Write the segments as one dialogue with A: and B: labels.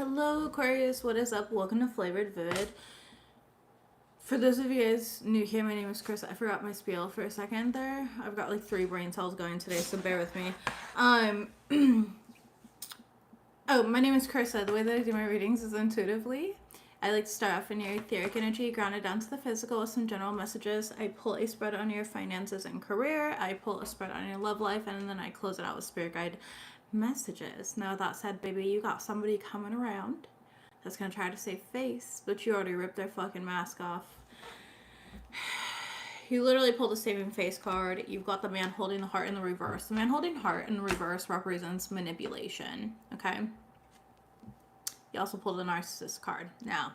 A: Hello Aquarius, what is up? Welcome to FlavoredVivid. For those of you guys new here, my name is Carissa. I forgot my spiel for a second there. I've got like 3 brain cells going today, so bear with me. Oh, my name is Carissa. The way that I do my readings is intuitively. I like to start off in your etheric energy, ground it down to the physical with some general messages. I pull a spread on your finances and career. I pull a spread on your love life, and then I close it out with spirit guide messages. Now, with that said, baby, you got somebody coming around that's gonna try to save face, but you already ripped their fucking mask off. You literally pulled a saving face card. You've got the man holding the heart in the reverse. The man holding heart in the reverse represents manipulation, okay? You also pulled a narcissist card. Now,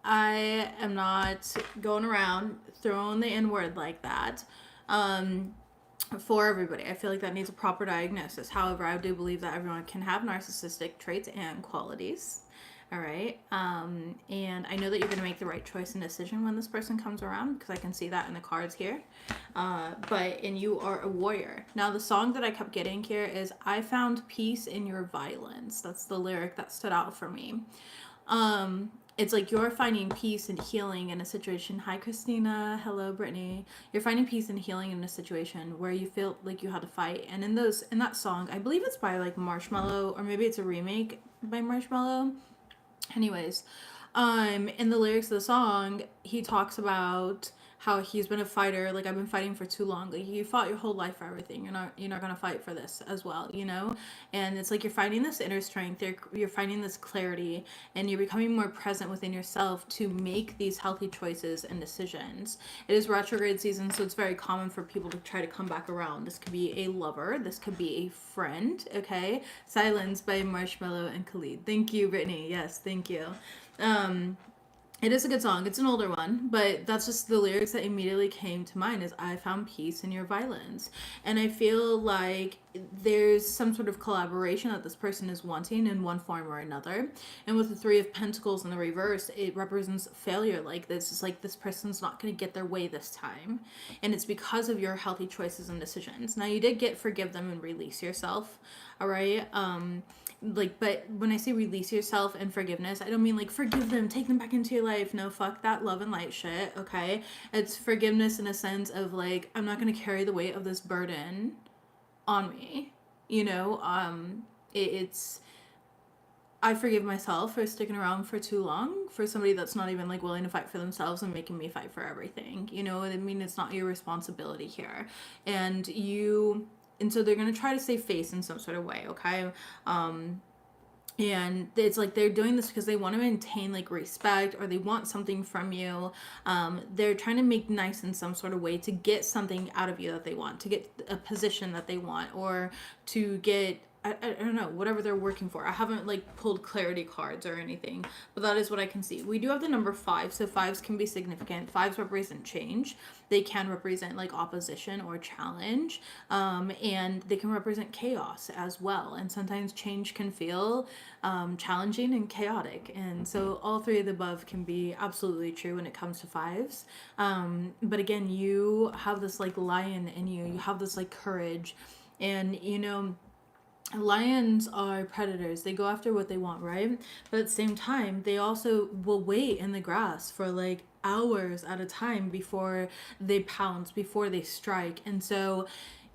A: I am not going around throwing the N-word like that for everybody. I feel like that needs a proper diagnosis. However, I do believe that everyone can have narcissistic traits and qualities. All right. And I know that you're going to make the right choice and decision when this person comes around, because I can see that in the cards here. And you are a warrior. Now, the song that I kept getting here is I found peace in your violence. That's the lyric that stood out for me. It's like you're finding peace and healing in a situation. Hi, Christina. Hello, Brittany. You're finding peace and healing in a situation where you feel like you had to fight. And in that song, I believe it's by like Marshmello, or maybe it's a remake by Marshmello. Anyways, in the lyrics of the song, he talks about how he's been a fighter. Like, I've been fighting for too long. Like, you fought your whole life for everything. You're not gonna fight for this as well, you know? And it's like you're finding this inner strength. You're finding this clarity, and you're becoming more present within yourself to make these healthy choices and decisions. It is retrograde season, so it's very common for people to try to come back around. This could be a lover. This could be a friend, okay? Silence by Marshmello and Khalid. Thank you, Brittany. Yes, thank you. It is a good song. It's an older one, but that's just the lyrics that immediately came to mind is I found peace in your violence. And I feel like there's some sort of collaboration that this person is wanting in one form or another. And with the 3 of Pentacles in the reverse, it represents failure. Like, this is like this person's not going to get their way this time. And it's because of your healthy choices and decisions. Now, you did get forgive them and release yourself. All right. But when I say release yourself and forgiveness, I don't mean like forgive them, take them back into your life. No, fuck that love and light shit, okay? It's forgiveness in a sense of like, I'm not gonna carry the weight of this burden on me, you know? It's I forgive myself for sticking around for too long for somebody that's not even like willing to fight for themselves and making me fight for everything, you know? I mean, it's not your responsibility here. And so they're going to try to save face in some sort of way, okay? And it's like they're doing this because they want to maintain like respect, or they want something from you. They're trying to make nice in some sort of way to get something out of you that they want, to get a position that they want, or to get I don't know, whatever they're working for. I haven't like pulled clarity cards or anything, but that is what I can see. We do have the number 5, so 5s can be significant. 5s represent change. They can represent like opposition or challenge, and they can represent chaos as well. And sometimes change can feel challenging and chaotic. And so all 3 of the above can be absolutely true when it comes to 5s. But again, you have this like lion in you. You have this like courage, and you know, lions are predators. They go after what they want, right? But at the same time, they also will wait in the grass for like hours at a time before they pounce, before they strike. And so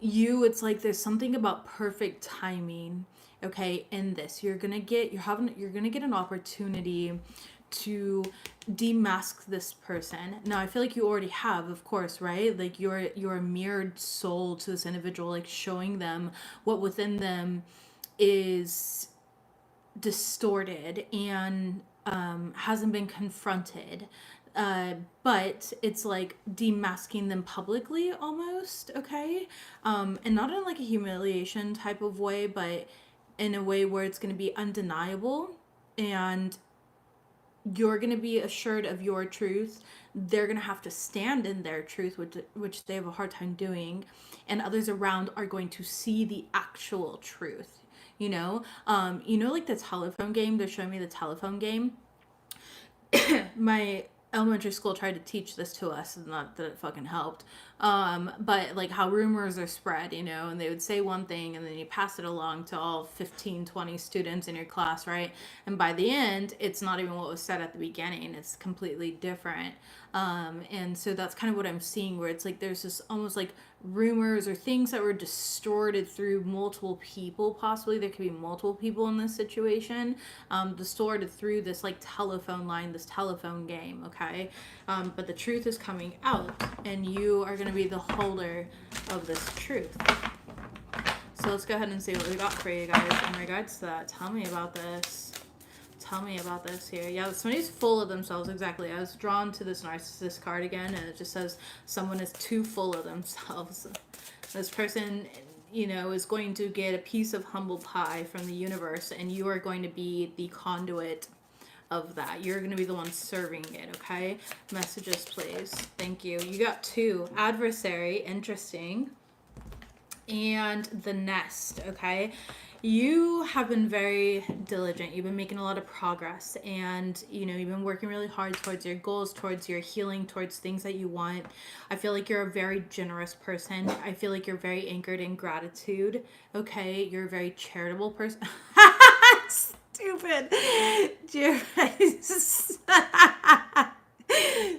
A: it's like there's something about perfect timing, okay, in this. You're gonna get an opportunity to demask this person. Now, I feel like you already have, of course, right? Like you're a mirrored soul to this individual, like showing them what within them is distorted and hasn't been confronted. But it's like demasking them publicly almost, okay? And not in like a humiliation type of way, but in a way where it's going to be undeniable, and you're going to be assured of your truth. They're going to have to stand in their truth, which they have a hard time doing, and others around are going to see the actual truth, you know? Like the telephone game, they're showing me the telephone game. My elementary school tried to teach this to us, and not that it fucking helped. But like how rumors are spread, you know, and they would say one thing and then you pass it along to all 15, 20 students in your class, right? And by the end, it's not even what was said at the beginning. It's completely different. And so that's kind of what I'm seeing, where it's like there's this almost like rumors or things that were distorted through multiple people. Possibly there could be multiple people in this situation, distorted through this like telephone line, this telephone game. Okay. But the truth is coming out, and you are going to be the holder of this truth. So let's go ahead and see what we got for you guys in regards to that. Tell me about this. Tell me about this here. Yeah, somebody's full of themselves. Exactly. I was drawn to this narcissist card again, and it just says someone is too full of themselves. This person, you know, is going to get a piece of humble pie from the universe, and you are going to be the conduit of that. You're going to be the one serving it, okay? Messages, please. Thank you. You got 2. Adversary, interesting. And the nest, okay? You have been very diligent. You've been making a lot of progress, and you know, you've been working really hard towards your goals, towards your healing, towards things that you want. I feel like you're a very generous person. I feel like you're very anchored in gratitude. Okay, you're a very charitable person. Stupid.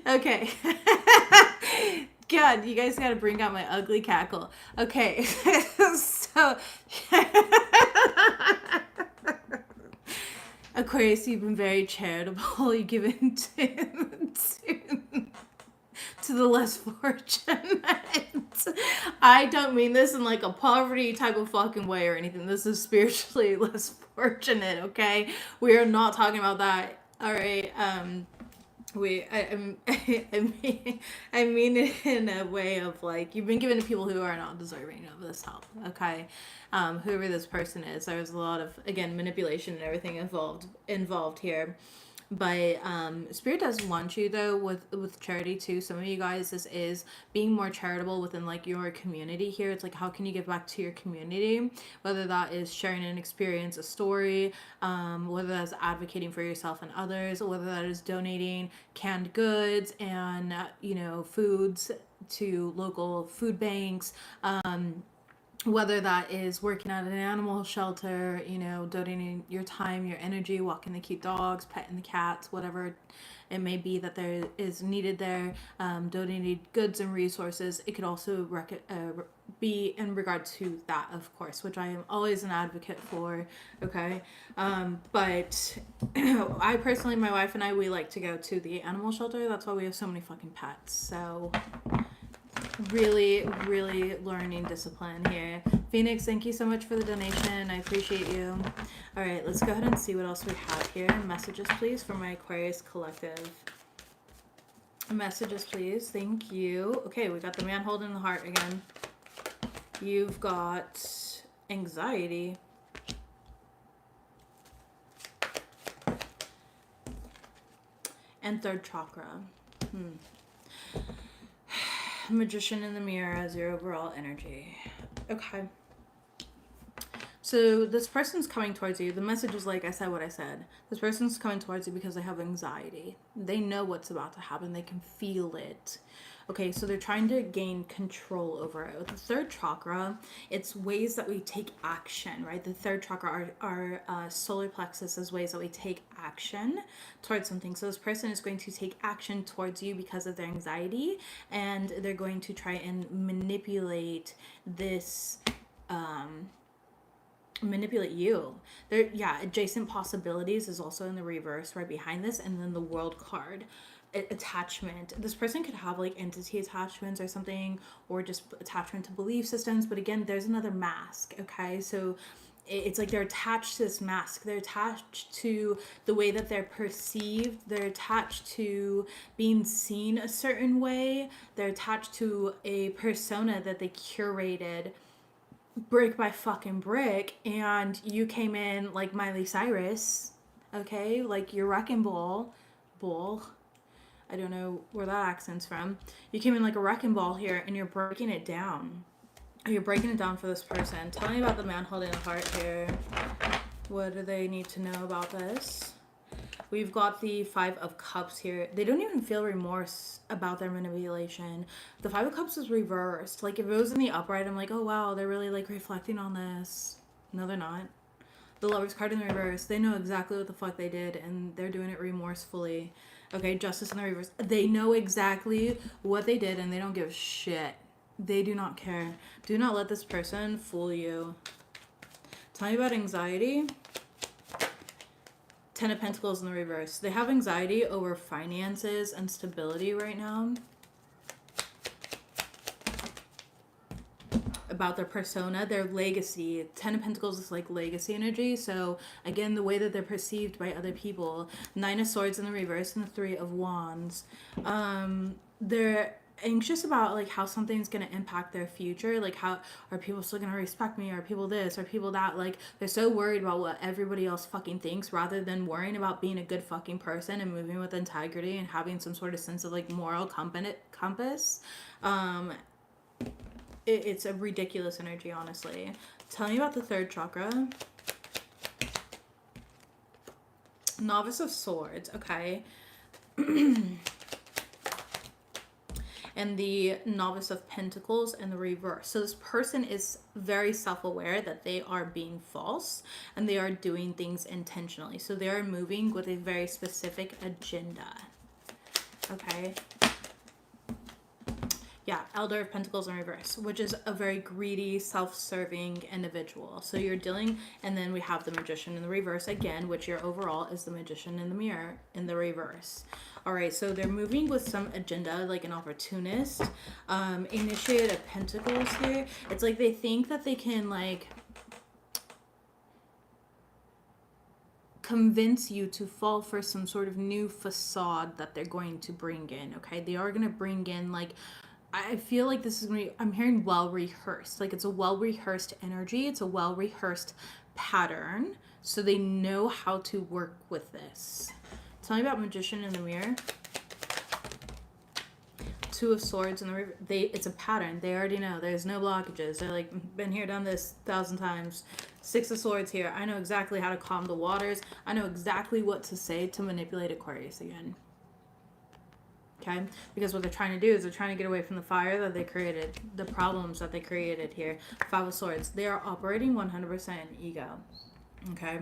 A: Okay. God, you guys gotta bring out my ugly cackle. Okay, so Aquarius, you've been very charitable. You've given to the less fortunate. I don't mean this in like a poverty type of fucking way or anything. This is spiritually less fortunate, okay? We are not talking about that. All right. I mean it in a way of like, you've been given to people who are not deserving of this help, okay? Whoever this person is, there's a lot of, again, manipulation and everything involved here. But Spirit does want you though with charity too. Some of you guys, this is being more charitable within like your community here. It's like, how can you give back to your community? Whether that is sharing an experience, a story, whether that's advocating for yourself and others, or whether that is donating canned goods and you know, foods to local food banks. Whether that is working at an animal shelter, you know, donating your time, your energy, walking the cute dogs, petting the cats, whatever it may be that there is needed there, donating goods and resources. It could also be in regard to that, of course, which I am always an advocate for, okay? But I personally, my wife and I, we like to go to the animal shelter. That's why we have so many fucking pets. So really learning discipline here. Phoenix, thank you so much for the donation. I appreciate you. All right, let's go ahead and see what else we have here. Messages, please, for my Aquarius collective. Messages, please. Thank you. Okay, we got the man holding the heart again. You've got anxiety. And 3rd chakra. Magician in the mirror as your overall energy. Okay. So this person's coming towards you. The message is like I said what I said. This person's coming towards you because they have anxiety. They know what's about to happen. They can feel it. Okay, so they're trying to gain control over it. With the 3rd chakra, it's ways that we take action, right? The 3rd chakra, our solar plexus, is ways that we take action towards something. So this person is going to take action towards you because of their anxiety, and they're going to try and manipulate this, manipulate you. There, yeah, adjacent possibilities is also in the reverse right behind this, and then the World card. Attachment. This person could have like entity attachments or something, or just attachment to belief systems, but again, there's another mask, okay? So it's like they're attached to this mask. They're attached to the way that they're perceived. They're attached to being seen a certain way. They're attached to a persona that they curated brick by fucking brick, and you came in like Miley Cyrus, okay? Like your wrecking ball. I don't know where that accent's from. You came in like a wrecking ball here, and you're breaking it down. You're breaking it down for this person. Tell me about the man holding the heart here. What do they need to know about this? We've got the Five of Cups here. They don't even feel remorse about their manipulation. The Five of Cups is reversed. Like, if it was in the upright, I'm like, oh wow, they're really like reflecting on this. No, they're not. The Lover's card in the reverse, they know exactly what the fuck they did, and they're doing it remorsefully. Okay, Justice in the reverse. They know exactly what they did, and they don't give a shit. They do not care. Do not let this person fool you. Tell me about anxiety. Ten of Pentacles in the reverse. They have anxiety over finances and stability right now. About their persona, their legacy. Ten of Pentacles is like legacy energy. So again, the way that they're perceived by other people. Nine of Swords in the reverse and the Three of Wands. They're anxious about like how something's going to impact their future. Like, how are people still going to respect me? Are people this? Are people that? Like, they're so worried about what everybody else fucking thinks rather than worrying about being a good fucking person and moving with integrity and having some sort of sense of like moral compass. It's a ridiculous energy, honestly. Tell me about the third chakra. Novice of Swords, okay. And the Novice of Pentacles in the reverse. So this person is very self-aware that they are being false and they are doing things intentionally. So they are moving with a very specific agenda. Okay. Yeah, Elder of Pentacles in reverse, which is a very greedy, self-serving individual. So you're dealing, and then we have the Magician in the reverse again, which your overall is the Magician in the Mirror in the reverse. All right, so they're moving with some agenda, like an opportunist. Initiate of Pentacles here. It's like they think that they can, like, convince you to fall for some sort of new facade that they're going to bring in, okay? They are going to bring in, like, I feel like this is going to be, I'm hearing well-rehearsed. Like, it's a well-rehearsed energy. It's a well-rehearsed pattern. So they know how to work with this. Tell me about Magician in the Mirror. Two of Swords in the river. It's a pattern. They already know. There's no blockages. They're like, been here, done this 1,000 times. Six of Swords here. I know exactly how to calm the waters. I know exactly what to say to manipulate Aquarius again. Okay, because what they're trying to do is they're trying to get away from the fire that they created, the problems that they created here. Five of Swords. They are operating 100% in ego. Okay.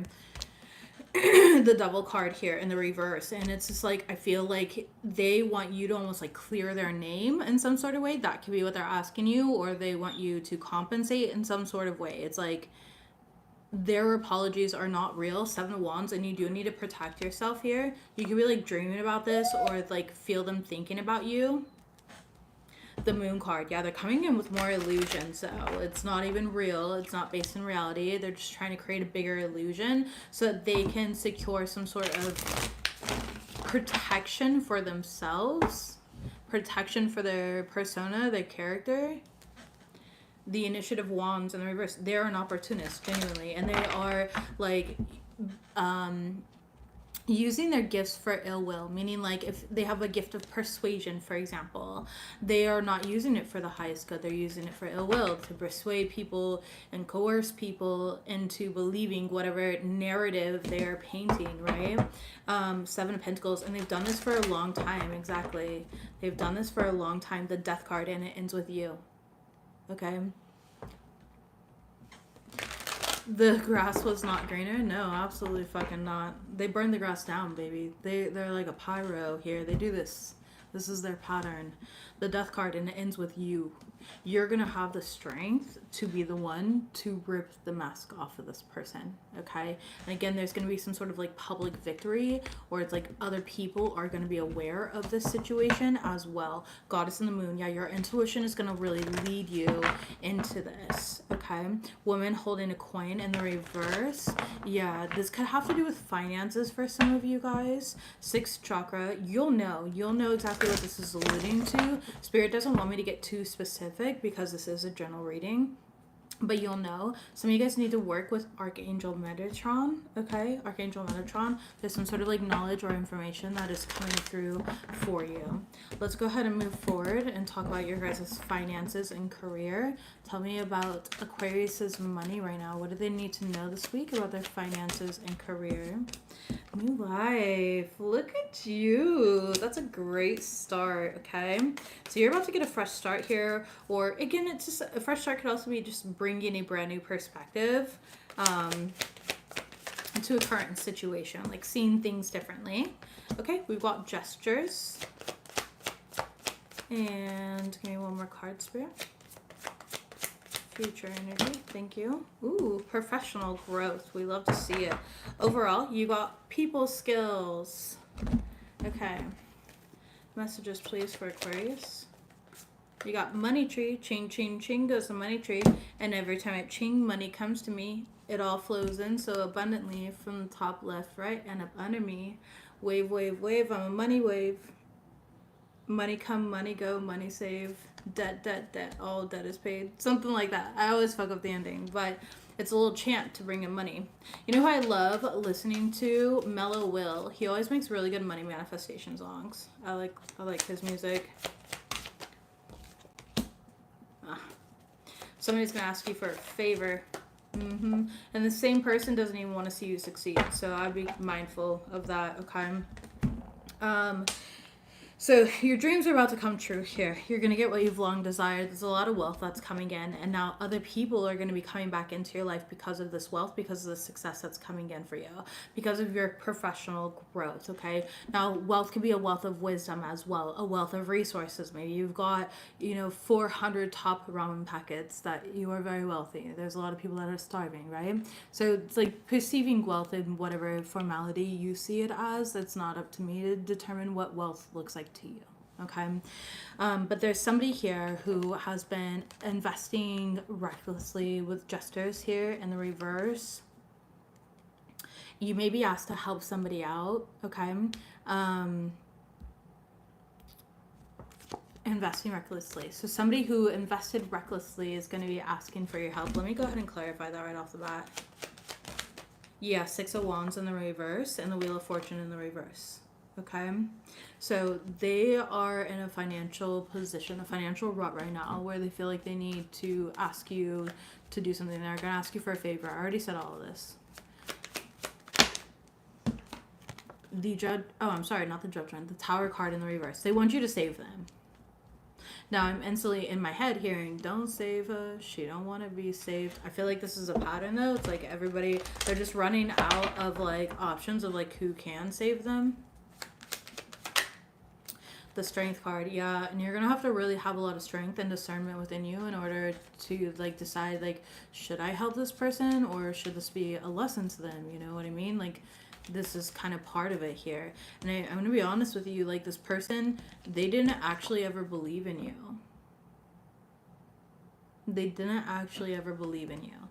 A: The Double card here in the reverse, and it's just like, I feel like they want you to almost like clear their name in some sort of way. That could be what they're asking you, or they want you to compensate in some sort of way. It's like their apologies are not real. Seven of Wands, and you do need to protect yourself here. You could be like dreaming about this, or like feel them thinking about you. The Moon card, yeah, they're coming in with more illusions, though. It's not even real. It's not based in reality. They're just trying to create a bigger illusion so that they can secure some sort of protection for themselves, protection for their persona, their character. The Initiative Wands in the reverse, they're an opportunist, genuinely, and they are like using their gifts for ill will, meaning like if they have a gift of persuasion, for example, they are not using it for the highest good. They're using it for ill will, to persuade people and coerce people into believing whatever narrative they're painting, right? Seven of Pentacles, and they've done this for a long time. Exactly, they've done this for a long time. The Death card, and it ends with you. Okay. The grass was not greener? No, absolutely fucking not. They burned the grass down, baby. They're like a pyro here. They do this. This is their pattern. The Death card, and it ends with you. You're going to have the strength to be the one to rip the mask off of this person, okay? And again, there's going to be some sort of like public victory, or it's like other people are going to be aware of this situation as well. Goddess in the Moon, yeah, your intuition is going to really lead you into this, okay? Woman holding a coin in the reverse. Yeah, this could have to do with finances for some of you guys. Sixth chakra, you'll know exactly what this is alluding to. Spirit doesn't want me to get too specific because this is a general reading, but you'll know. Some of you guys need to work with Archangel Metatron, okay? Archangel Metatron. There's some sort of like knowledge or information that is coming through for you. Let's go ahead and move forward and talk about your guys' finances and career. Tell me about Aquarius's money right now. What do they need to know this week about their finances and career? New life. Look at you. That's a great start, okay? So you're about to get a fresh start here. Or again, it's just a fresh start could also be just bringing a brand new perspective into a current situation, like seeing things differently. Okay, we've got gestures. And give me one more card, Spirit. Future energy, thank you. Ooh, professional growth. We love to see it. Overall, you got people skills. Okay. Messages, please, for Aquarius. You got money tree. Ching, ching, ching goes the money tree. And every time it ching, money comes to me. It all flows in so abundantly from the top, left, right, and up under me. Wave, wave, wave. I'm a money wave. Money come, money go, money save. Debt, debt, debt. All debt is paid. Something like that. I always fuck up the ending, but it's a little chant to bring in money. You know who I love listening to? Mellow Will. He always makes really good money manifestation songs. I like his music. Somebody's gonna ask you for a favor. And the same person doesn't even want to see you succeed. So I'd be mindful of that, okay? So your dreams are about to come true here. You're going to get what you've long desired. There's a lot of wealth that's coming in. And now other people are going to be coming back into your life because of this wealth, because of the success that's coming in for you, because of your professional growth, okay? Now, wealth can be a wealth of wisdom as well, a wealth of resources. Maybe you've got, 400 top ramen packets that you are very wealthy. There's a lot of people that are starving, right? So it's like perceiving wealth in whatever formality you see it as. It's not up to me to determine what wealth looks like to you, okay? But there's somebody here who has been investing recklessly with gestures here in the reverse. You may be asked to help somebody out, okay? Investing recklessly. So somebody who invested recklessly is going to be asking for your help. Let me go ahead and clarify that right off the bat. Yeah, 6 of Wands in the reverse and the Wheel of Fortune in the reverse. Okay, so they are in a financial position, a financial rut right now where they feel like they need to ask you to do something. They're going to ask you for a favor. I already said all of this. The Judge, I'm sorry, not the Judgment, the Tower card in the reverse. They want you to save them. Now I'm instantly in my head hearing, don't save her, she don't want to be saved. I feel like this is a pattern though. It's like everybody, they're just running out of like options of like who can save them. The Strength card, yeah, and you're gonna have to really have a lot of strength and discernment within you in order to like decide like, should I help this person or should this be a lesson to them? You know what I mean? Like, this is kind of part of it here. And I'm gonna be honest with you, like this person, they didn't actually ever believe in you. They didn't actually ever believe in you.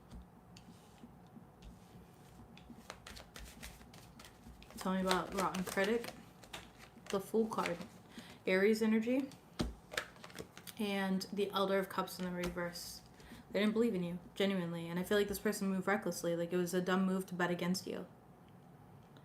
A: Tell me about Rotten Critic. The Fool card. Aries energy. And the Elder of Cups in the reverse. They didn't believe in you, genuinely. And I feel like this person moved recklessly. Like it was a dumb move to bet against you.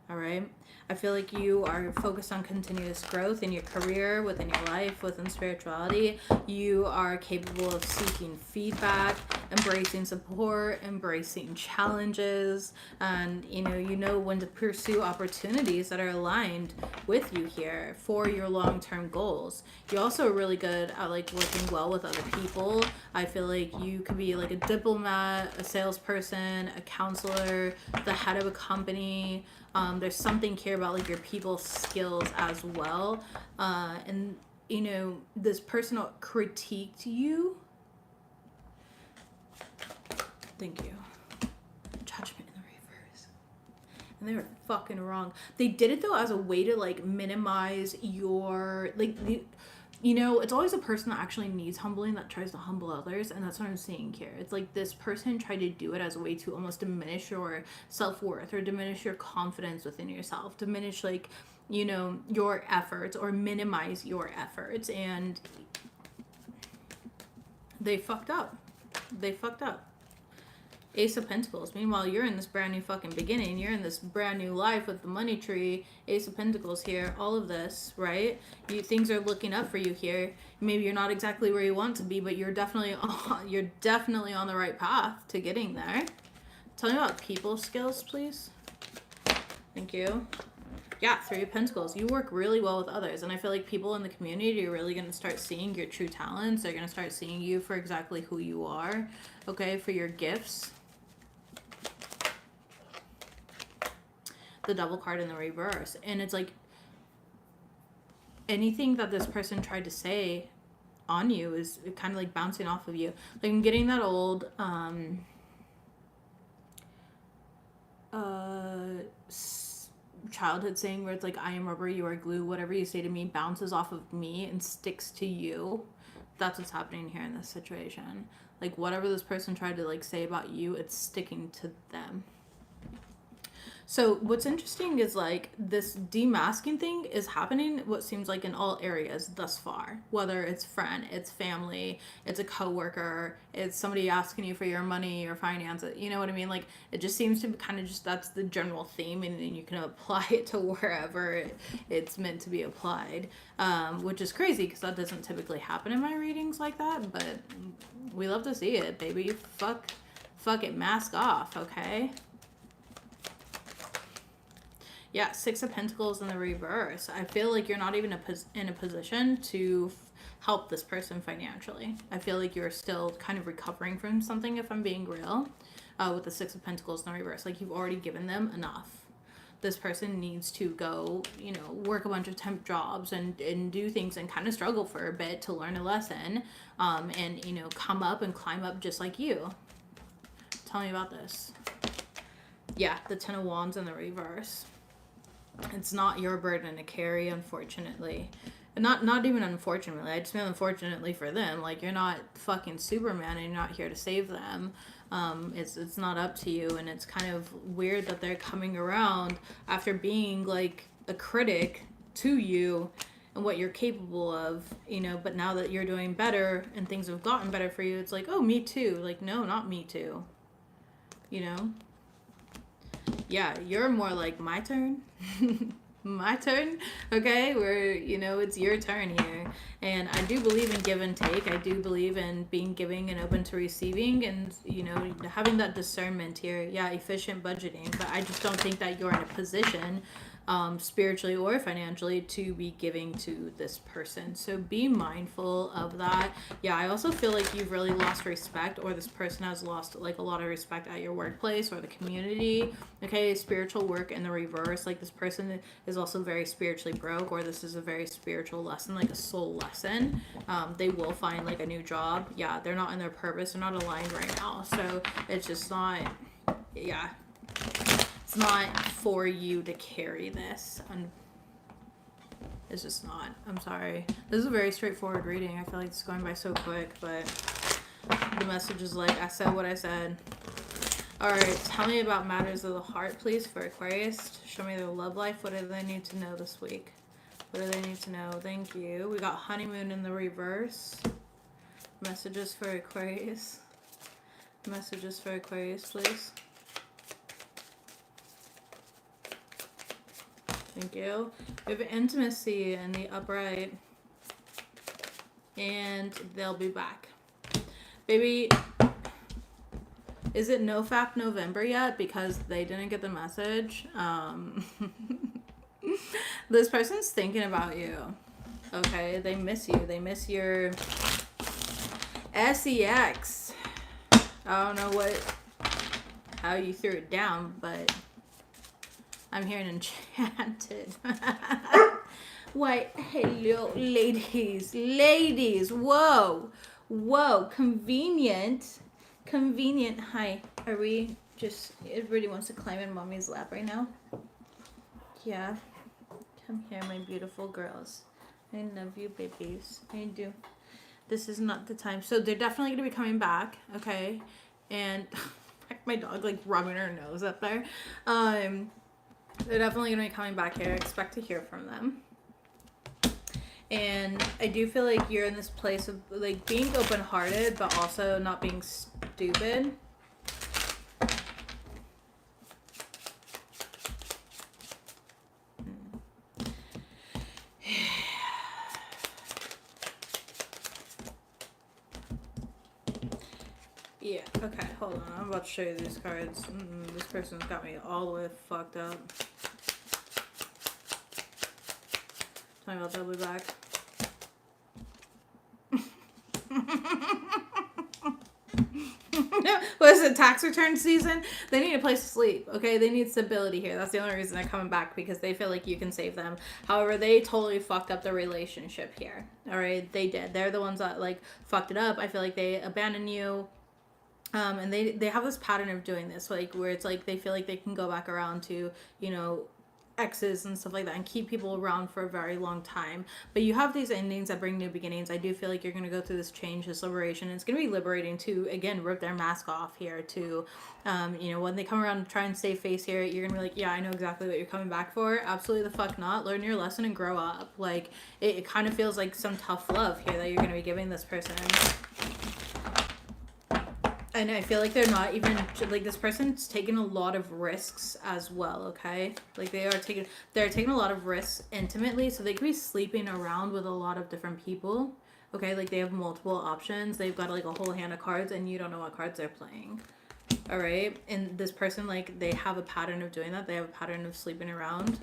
A: All right. I feel like you are focused on continuous growth in your career, within your life, within spirituality. You are capable of seeking feedback, embracing support, embracing challenges, and you know when to pursue opportunities that are aligned with you here for your long-term goals. You also are really good at like working well with other people. I feel like you could be like a diplomat, a salesperson, a counselor, the head of a company. There's something here about like your people skills as well. And this person critiqued you. Thank you. Judgment in the reverse. And they were fucking wrong. They did it though as a way to like minimize your it's always a person that actually needs humbling that tries to humble others, and that's what I'm seeing here. It's like this person tried to do it as a way to almost diminish your self-worth or diminish your confidence within yourself, diminish like, your efforts or minimize your efforts, and they fucked up. They fucked up. Ace of Pentacles. Meanwhile, you're in this brand new fucking beginning. You're in this brand new life with the money tree. Ace of Pentacles here. All of this, right? Things are looking up for you here. Maybe you're not exactly where you want to be, but you're definitely on the right path to getting there. Tell me about people skills, please. Thank you. Yeah, Three of Pentacles. You work really well with others, and I feel like people in the community are really going to start seeing your true talents. They're going to start seeing you for exactly who you are, okay, for your gifts. The Devil card in the reverse, and it's like anything that this person tried to say on you is kind of like bouncing off of you. Like, I'm getting that old childhood saying where it's like, I am rubber, you are glue. Whatever you say to me bounces off of me and sticks to you. That's what's happening here in this situation. Like, whatever this person tried to like say about you, it's sticking to them. So what's interesting is like this demasking thing is happening what seems like in all areas thus far. Whether it's friend, it's family, it's a coworker, it's somebody asking you for your money or finances. You know what I mean? Like, it just seems to be kind of just, that's the general theme, and then you can apply it to wherever it's meant to be applied, which is crazy because that doesn't typically happen in my readings like that. But we love to see it, baby. Fuck it, mask off, okay? Yeah, Six of Pentacles in the reverse. I feel like you're not even in a position to help this person financially. I feel like you're still kind of recovering from something, if I'm being real, with the Six of Pentacles in the reverse. Like, you've already given them enough. This person needs to go, you know, work a bunch of temp jobs and do things and kind of struggle for a bit to learn a lesson, and, you know, come up and climb up just like you. Tell me about this. Yeah, the Ten of Wands in the reverse. It's not your burden to carry, unfortunately. Not even unfortunately. I just mean unfortunately for them. Like, you're not fucking Superman and you're not here to save them. It's not up to you, and it's kind of weird that they're coming around after being like a critic to you and what you're capable of, you know, but now that you're doing better and things have gotten better for you, it's like, oh, me too. Like, no, not me too. You know? Yeah, you're more like my turn. My turn, okay, where, you know, it's your turn here. And I do believe in give and take. I do believe in being giving and open to receiving, and, you know, having that discernment here. Yeah, efficient budgeting, but I just don't think that you're in a position spiritually or financially to be giving to this person. So be mindful of that. Yeah, I also feel like you've really lost respect, or this person has lost like a lot of respect at your workplace or the community. Okay, spiritual work in the reverse. Like, this person is also very spiritually broke, or this is a very spiritual lesson, like a soul lesson. They will find like a new job. Yeah, they're not in their purpose. They're not aligned right now. So it's just not, yeah. It's not for you to carry this. It's just not. I'm sorry. This is a very straightforward reading. I feel like it's going by so quick, but the message is like, I said what I said. Alright, tell me about matters of the heart, please, for Aquarius. Show me their love life. What do they need to know this week? What do they need to know? Thank you. We got honeymoon in the reverse. Messages for Aquarius. Messages for Aquarius, please. Thank you. We have intimacy in the upright. And they'll be back. Baby, is it NoFap November yet? Because they didn't get the message. This person's thinking about you. Okay? They miss you. They miss your sex. I don't know how you threw it down, but I'm hearing enchanted. Why, hello, ladies. Ladies, whoa. Whoa, convenient. Convenient. Hi, are we just, everybody wants to climb in mommy's lap right now? Yeah. Come here, my beautiful girls. I love you, babies. I do. This is not the time. So they're definitely going to be coming back, okay? And my dog, like, rubbing her nose up there. They're definitely going to be coming back here. I expect to hear from them. And I do feel like you're in this place of, like, being open-hearted, but also not being stupid. Yeah, okay, hold on. I'm about to show you these cards. This person's got me all the way fucked up. Tell me about they'll be back. What is it, tax return season? They need a place to sleep, okay? They need stability here. That's the only reason they're coming back, because they feel like you can save them. However, they totally fucked up the relationship here, all right? They did. They're the ones that, like, fucked it up. I feel like they abandoned you. And they have this pattern of doing this, like, where it's like they feel like they can go back around to, you know, exes and stuff like that and keep people around for a very long time. But you have these endings that bring new beginnings. I do feel like you're going to go through this change, this liberation. It's going to be liberating to, again, rip their mask off here to, you know, when they come around and try and save face here, you're going to be like, yeah, I know exactly what you're coming back for. Absolutely the fuck not. Learn your lesson and grow up. Like, it kind of feels like some tough love here that you're going to be giving this person. And I feel like they're not even, like, this person's taking a lot of risks as well, okay? Like, they're taking a lot of risks intimately, so they could be sleeping around with a lot of different people, okay? Like, they have multiple options. They've got, like, a whole hand of cards, and you don't know what cards they're playing, all right? And this person, like, they have a pattern of doing that. They have a pattern of sleeping around.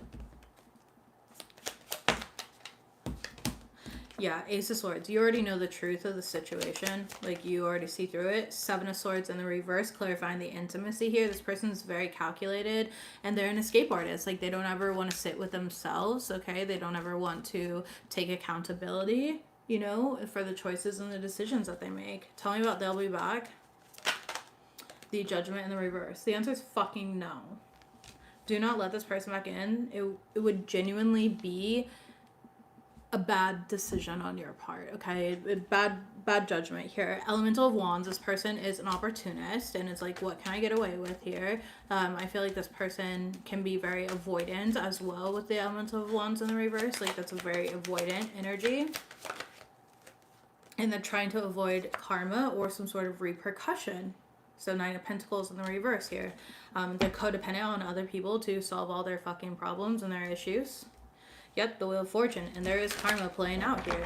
A: Yeah, Ace of Swords. You already know the truth of the situation. Like, you already see through it. Seven of Swords in the reverse, clarifying the intimacy here. This person's very calculated, and they're an escape artist. Like, they don't ever want to sit with themselves, okay? They don't ever want to take accountability, you know, for the choices and the decisions that they make. Tell me about they'll be back. The Judgment in the reverse. The answer is fucking no. Do not let this person back in. It would genuinely be a bad decision on your part, okay? Bad judgment here. Elemental of Wands, this person is an opportunist, and it's like, what can I get away with here? I feel like this person can be very avoidant as well with the Elemental of Wands in the reverse. Like, that's a very avoidant energy. And they're trying to avoid karma or some sort of repercussion. So 9 of Pentacles in the reverse here. They're codependent on other people to solve all their fucking problems and their issues. Yep, the Wheel of Fortune. And there is karma playing out here.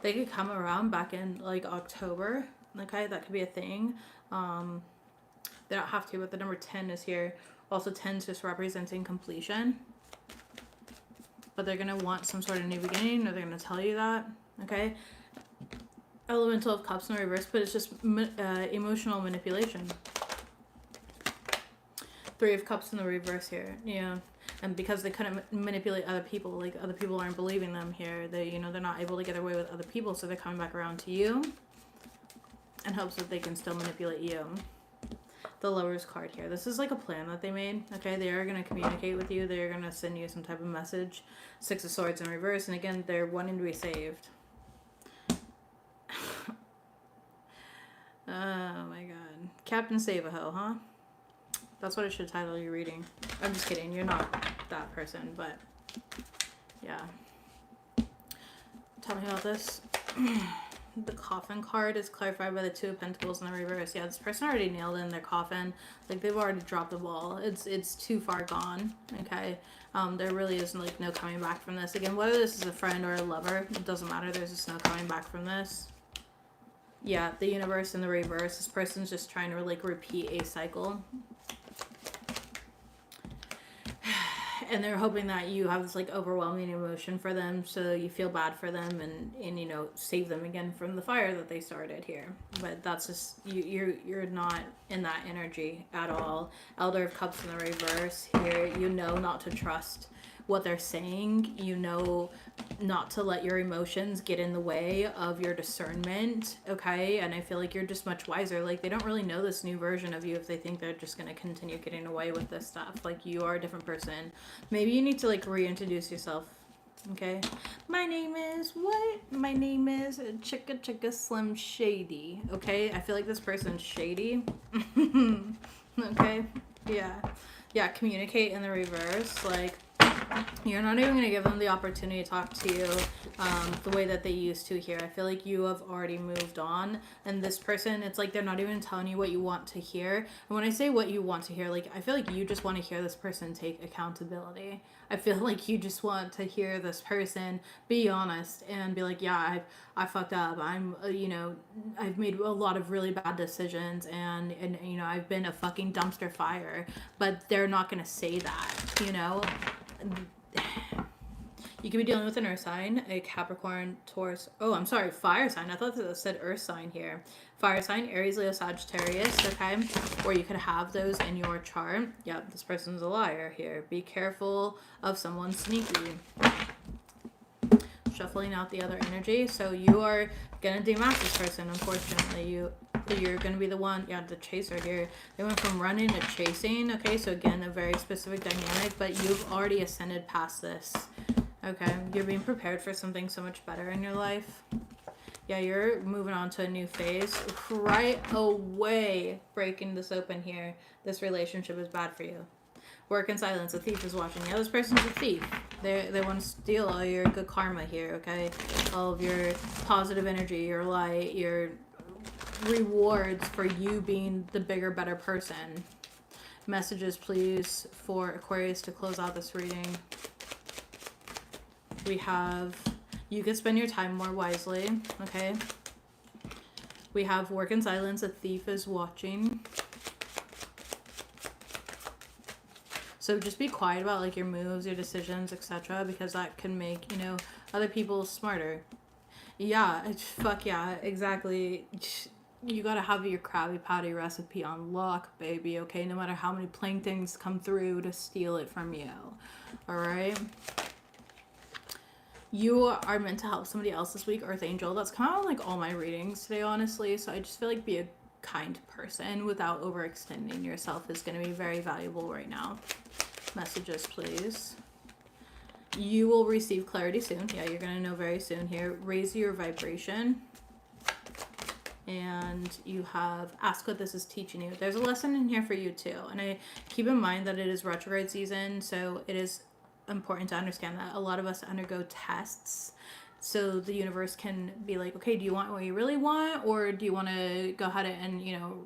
A: They could come around back in, like, October. Okay, that could be a thing. They don't have to, but the number 10 is here. Also, 10 is just representing completion. But they're going to want some sort of new beginning, or they're going to tell you that. Okay? Elemental of Cups in the reverse, but it's just emotional manipulation. 3 of Cups in the reverse here. Yeah. And because they couldn't manipulate other people, like, other people aren't believing them here. They, you know, they're not able to get away with other people, so they're coming back around to you in hopes that they can still manipulate you. The Lover's card here. This is like a plan that they made, okay? They are going to communicate with you. They're going to send you some type of message. 6 of Swords in reverse, and again, they're wanting to be saved. Oh my god. Captain Save-A-Ho, huh? That's what I should title your reading. I'm just kidding. You're not that person, but yeah. Tell me about this. The Coffin card is clarified by the 2 of Pentacles in the reverse. Yeah, this person already nailed in their coffin. Like, they've already dropped the ball. It's too far gone, okay? There really is, like, no coming back from this. Again, whether this is a friend or a lover, it doesn't matter. There's just no coming back from this. Yeah, the Universe in the reverse. This person's just trying to, like, repeat a cycle. And they're hoping that you have this, like, overwhelming emotion for them, so you feel bad for them and you know, save them again from the fire that they started here. But that's just, you're not in that energy at all. Elder of Cups in the reverse here. You know not to trust what they're saying. You know not to let your emotions get in the way of your discernment, okay? And I feel like you're just much wiser. Like, they don't really know this new version of you if they think they're just going to continue getting away with this stuff. Like, you are a different person. Maybe you need to, like, reintroduce yourself, okay? My name is what? My name is Chicka Slim Shady, okay? I feel like this person's shady. Okay? Yeah. Yeah, communicate in the reverse. Like, You're not even going to give them the opportunity to talk to you the way that they used to here. I feel like you have already moved on. And this person, it's like they're not even telling you what you want to hear. And when I say what you want to hear, like, I feel like you just want to hear this person take accountability. I feel like you just want to hear this person be honest and be like, yeah, I fucked up. I'm, I've made a lot of really bad decisions and, I've been a fucking dumpster fire. But they're not going to say that, You could be dealing with an earth sign, a Capricorn, Taurus. Oh, I'm sorry, fire sign. I thought that said earth sign here. Fire sign, Aries, Leo, Sagittarius, okay? Or you could have those in your chart. Yep, this person's a liar here. Be careful of someone sneaky. Shuffling out the other energy. So you are going to demask this person, unfortunately. You're going to be the one, the chaser here. They went from running to chasing, okay? So again, a very specific dynamic, but you've already ascended past this. Okay, you're being prepared for something so much better in your life. Yeah, you're moving on to a new phase. Right away, breaking this open here. This relationship is bad for you. Work in silence. A thief is watching. Yeah, this person's a thief. They want to steal all your good karma here, okay? All of your positive energy, your light, your rewards for you being the bigger, better person. Messages, please, for Aquarius to close out this reading. We have, you can spend your time more wisely, okay? We have work in silence, a thief is watching. So just be quiet about like your moves, your decisions, etc. because that can make, other people smarter. Yeah, fuck yeah, exactly. You gotta have your Krabby Patty recipe on lock, baby, okay? No matter how many planktons come through to steal it from you, alright? You are meant to help somebody else this week, Earth Angel. That's kind of like all my readings today, honestly. So I just feel like be a kind person without overextending yourself is going to be very valuable right now. Messages, please. You will receive clarity soon. Yeah, you're going to know very soon here. Raise your vibration. And you have ask what this is teaching you. There's a lesson in here for you too. And I keep in mind that it is retrograde season, so it is important to understand that a lot of us undergo tests so the universe can be like, okay, do you want what you really want, or do you want to go ahead and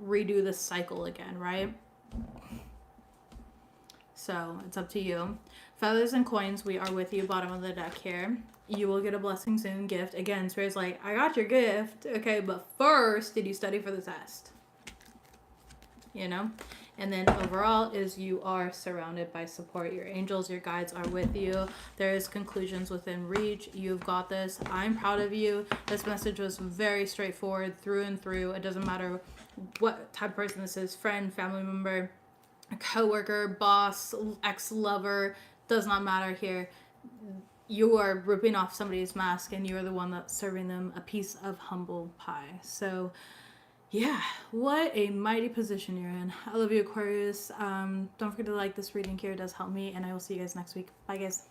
A: redo this cycle again, right? So it's up to you. Feathers and coins, we are with you, bottom of the deck here. You will get a blessing soon. Gift again, Spirit's like, I got your gift, okay, but first, did you study for the test? And then overall is you are surrounded by support. Your angels, your guides are with you. There is conclusions within reach. You've got this. I'm proud of you. This message was very straightforward through and through. It doesn't matter what type of person this is. Friend, family member, coworker, boss, ex-lover. Does not matter here. You are ripping off somebody's mask and you are the one that's serving them a piece of humble pie. So yeah, what a mighty position you're in. I love you, Aquarius. Don't forget to like this reading here. It does help me, and I will see you guys next week. Bye, guys.